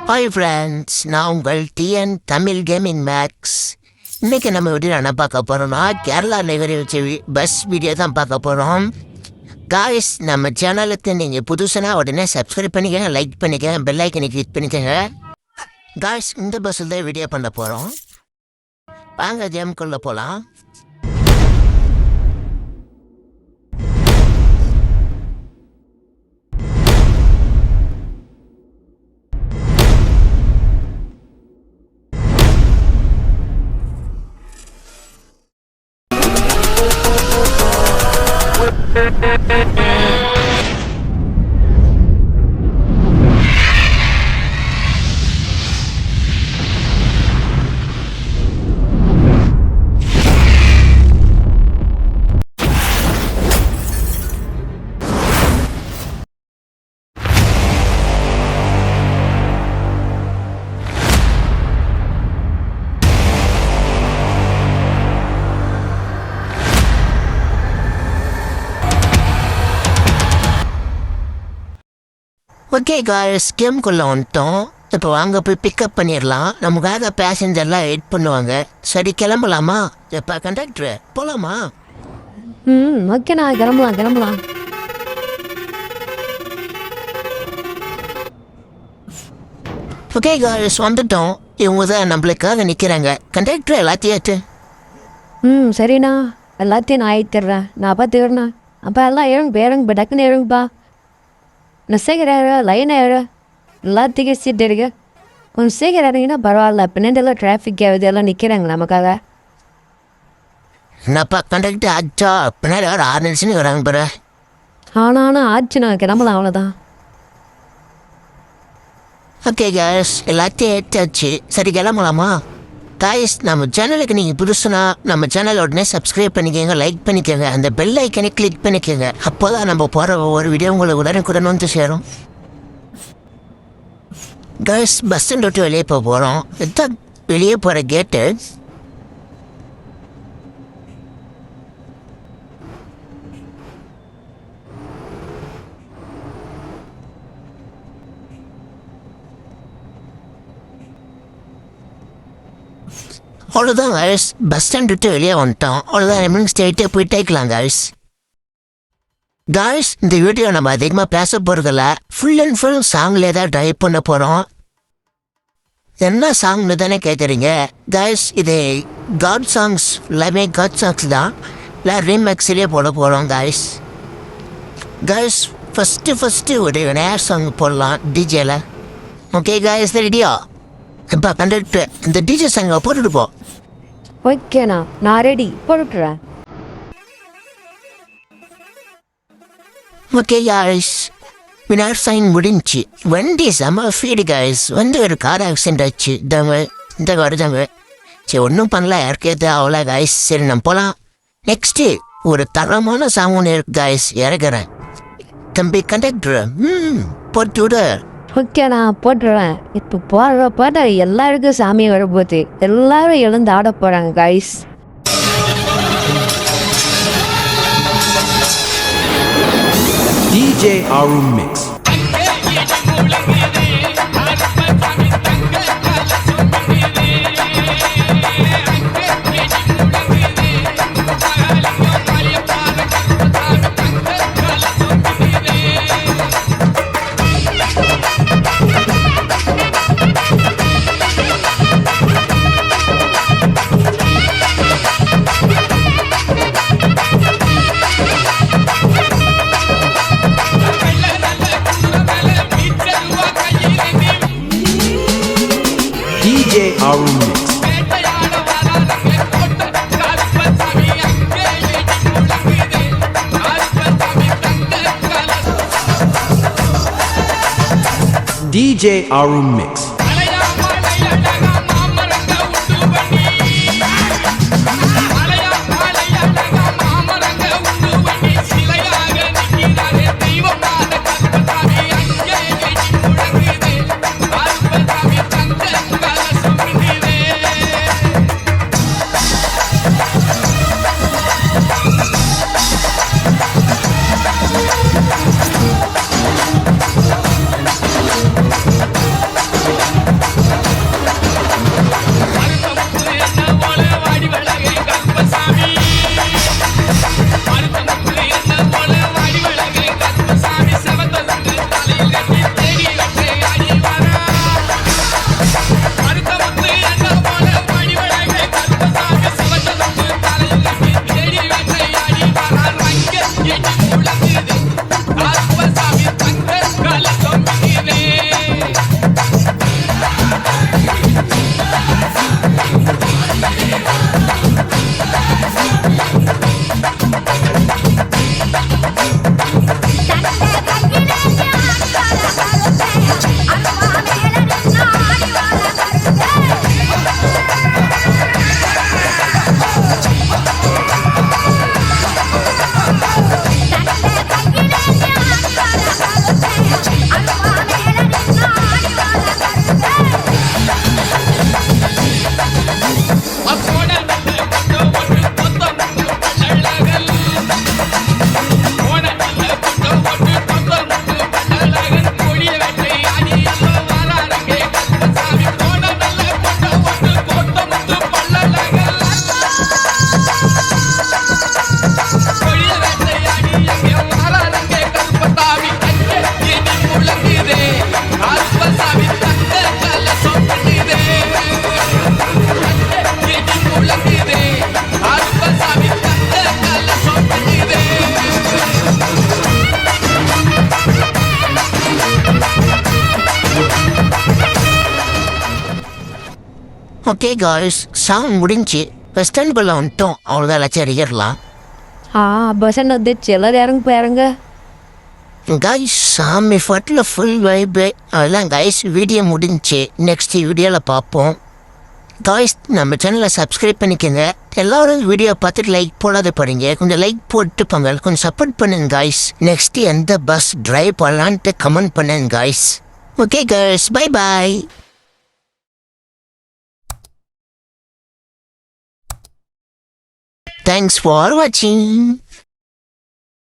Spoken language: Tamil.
ஹாய் ஃப்ரெண்ட்ஸ், நான் உங்கள் டிஎன் தமிழ் கேமிங் மேக்ஸ். இன்றைக்கி நம்ம வீடியோ என்ன பார்க்க போகிறோம்னா கேரளா நிகழ்ச்சி பஸ் வீடியோ தான் பார்க்க போகிறோம். காய்ஸ், நம்ம சேனலுக்கு நீங்கள் புதுசுனா உடனே சப்ஸ்கிரைப் பண்ணிக்கங்க, லைக் பண்ணிக்கங்க, பெல் ஐக்கனை கிளிக் பண்ணிக்கங்க. காய்ஸ், இந்த பஸ்ஸில் தான் வீடியோ பண்ண போகிறோம். வாங்க கேமுக்குள்ளே போகலாம். ஓகே காய்ஸ், கேம்குள்ளே வந்துட்டோம். இப்போ வாங்க போய் பிக்கப் பண்ணிடலாம். நமக்காக பேசஞ்சர்லாம் வெயிட் பண்ணுவாங்க. சரி, கிளம்பலாமா? இப்போ கண்டக்டர் போகலாமா? ஓகேண்ணா, கிளம்பலாம். ஓகே காய்ஸ், வந்துட்டோம். இவங்க தான் நம்மளுக்காக நிற்கிறாங்க. கண்டக்டர் எல்லாத்தையும் சரிண்ணா, எல்லாத்தையும் நான் ஆயிட்டுறேன். நான் பார்த்துக்கிறேண்ணா. அப்போ எல்லாம் இறங்கு டக்குன்னு இறங்குப்பா. நான் சீக்கிரம் லைன் எல்லாத்துக்கும் சீட் இருக்கு. கொஞ்சம் சீக்கிரம் இறங்கினா பரவாயில்ல. பின்னாடியெல்லாம் டிராஃபிக் எல்லாம் நிற்கிறாங்க நமக்காக. என்னப்பா கண்டக்டர் ஆச்சா? பின்னாடி ஒரு 6 நிமிஷம் வராங்க பாரு. ஆனால் ஆச்சுண்ணா, கிளம்பலாம், அவ்வளோதான். ஓகே காய்ஸ், எல்லாத்தையும் ஏற்றாச்சு. சரி, கிளம்பலாமா? காய்ஸ், நம்ம சேனலுக்கு நீங்கள் புதுசுனா நம்ம சேனல் உடனே சப்ஸ்கிரைப் பண்ணிக்கோங்க, லைக் பண்ணிக்கோங்க, அந்த பெல் ஐக்கனை கிளிக் பண்ணிக்கோங்க. அப்போ தான் நம்ம போகிற ஒவ்வொரு வீடியோ உங்களுக்கு உடனுக்குடன் வந்து சேரும். காய்ஸ், பஸ் ஸ்டாண்ட் விட்டு வெளியே போகிறோம். இதுதான் வெளியே போகிற கேட்டு. அவ்வளோதான் காய்ஸ், பஸ் ஸ்டாண்ட் விட்டு வெளியே வந்துட்டோம். அவ்வளோதான், ரெமிங் ஸ்டேட்டே போயிட்டேக்கலாம் காய்ஸ். காய்ஸ், இந்த வீடியோ நம்ம அதிகமாக பேச போகிறதில்ல. ஃபுல் அண்ட் ஃபுல் சாங்லேயே தான் ட்ரைவ் பண்ண போகிறோம். என்ன சாங்னு தானே கேட்குறீங்க காய்ஸ்? இது காட் சாங்ஸ், எல்லாமே காட் சாங்ஸ் தான். இல்லை ரீமேக்ஸ்லேயே போட போகிறோம் காய்ஸ். காய்ஸ், ஃபஸ்ட்டு ஒரு நேர் சாங் போடலாம் டிஜேல. ஓகே காய்ஸ், ரெடியா? இப்போ கண்டக்டர் இந்த டிஜே சாங்கை போட்டுட்டு போ. ஓகேண்ணா, நான் ரெடி, போட்டுறேன். ஓகே காய்ஸ், வினார் சைன் முடிஞ்சு. வண்டி செம்ம ஃபீடு காய்ஸ். வந்து ஒரு கார் ஆக்சிடென்ட் ஆச்சு. இந்த கார் தாங்க. சரி, ஒன்றும் பண்ணல, இறக்கிறது அவ்வளோ காய்ஸ். சரி, நம்ம போகலாம். நெக்ஸ்ட்டு ஒரு தரமான சாங் ஒன்று இருக்கு காய்ஸ், இறக்குறேன். தம்பி கண்டக்டர், போட்டு விடு. ஓகேண்ணா, போட்டுறேன். இப்போ போடுற எல்லாருக்கும் சாமி வரப்போகுது. எல்லாரும் எழுந்து ஆட போகிறாங்க guys. DJ Arun Mix. DJ Arun Mix. DJ Arun Mix. Okay guys, song முடிஞ்சு வெஸ்டர்ன் பல்ல வந்துட்டோம். அவ்வளோதான் எல்லாச்சும் இறங்கிடலாம். பஸ் வந்துச்சு, எல்லாரும் இறங்க போயிறங்க. கைஸ் சாமி ஃபட்டில் ஃபுல் வைபு. அதெல்லாம் கைஸ் வீடியோ முடிஞ்சு. நெக்ஸ்ட் வீடியோவில் பார்ப்போம். காய்ஸ் நம்ம சேனலை சப்ஸ்கிரைப் பண்ணிக்கோங்க. எல்லாரும் வீடியோ பார்த்துட்டு லைக் போடாத போறீங்க. கொஞ்சம் லைக் போட்டு போங்க. கொஞ்சம் சப்போர்ட் பண்ணுங்க காய்ஸ். நெக்ஸ்ட் எந்த பஸ் டிரைவ் பண்ணலான்ட்டு கமெண்ட் பண்ணுங்க guys. Okay guys, bye bye. Thanks for வாட்சிங்.